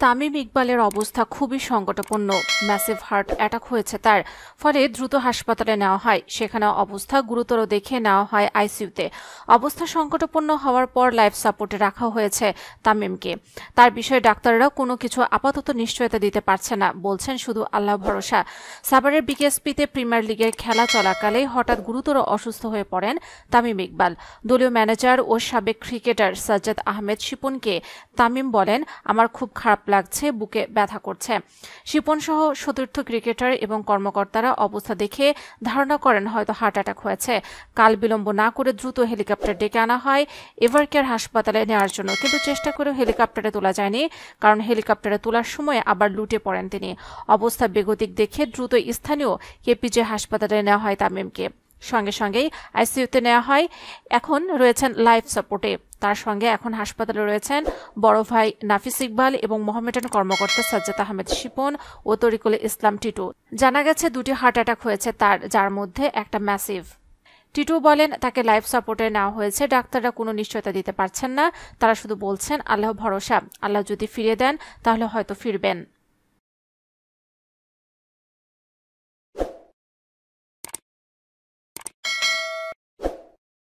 তামিম ইকবালের অবস্থা খুবই সংকটাপন্ন। ম্যাসিভ হার্ট অ্যাটাক হয়েছে তার, ফলে দ্রুত হাসপাতালে নেওয়া হয়। সেখানে অবস্থা গুরুতর দেখে নেওয়া হয় আইসিইউতে। অবস্থা সংকটাপন্ন হওয়ার পর লাইফ সাপোর্টে রাখা হয়েছে তামিমকে। তার বিষয়ে ডাক্তাররা কোনো কিছু আপাতত নিশ্চয়তা দিতে পারছে না, বলছেন শুধু আল্লাহ ভরসা। সাভারের বিকেএসপিতে প্রিমিয়ার লিগের খেলা চলাকালে হঠাৎ গুরুতর অসুস্থ হয়ে পড়েন তামিম ইকবাল। দলীয় ম্যানেজার ও সাবেক ক্রিকেটার সাজ্জাদ আহমেদ শিপনকে তামিম বলেন, আমার খুব খারাপ লাগছে, বুকে ব্যথা করছে। শিপন সহ সতীর্থ ক্রিকেটার এবং কর্মকর্তারা অবস্থা দেখে ধারণা করেন হয়তো হার্ট অ্যাটাক হয়েছে। কাল বিলম্ব না করে দ্রুত হেলিকপ্টার ডেকে আনা হয় এভারকেয়ার হাসপাতালে নেওয়ার জন্য, কিন্তু চেষ্টা করেও হেলিকপ্টারে তোলা যায়নি, কারণ হেলিকপ্টারে তোলার সময় আবার লুটে পড়েন তিনি। অবস্থা বেগতিক দেখে দ্রুত স্থানীয় কেপিজে হাসপাতালে নেওয়া হয় তামিমকে। সঙ্গে সঙ্গেই আইসিইউতে নেওয়া হয়। এখন রয়েছেন লাইফ সাপোর্টে। তার সঙ্গে এখন হাসপাতালে রয়েছেন বড় ভাই নাফিস ইকবাল এবং মোহামেডান কর্মকর্তা সাজ্জাদ আহমেদ শিপন ও তরিকুল ইসলাম টিটু। জানা গেছে 2টি হার্ট অ্যাটাক হয়েছে তার, যার মধ্যে একটা ম্যাসিভ। টিটু বলেন, তাকে লাইফ সাপোর্টে নেওয়া হয়েছে। ডাক্তাররা কোনো নিশ্চয়তা দিতে পারছেন না, তারা শুধু বলছেন আল্লাহ ভরসা, আল্লাহ যদি ফিরিয়ে দেন তাহলে হয়তো ফিরবেন।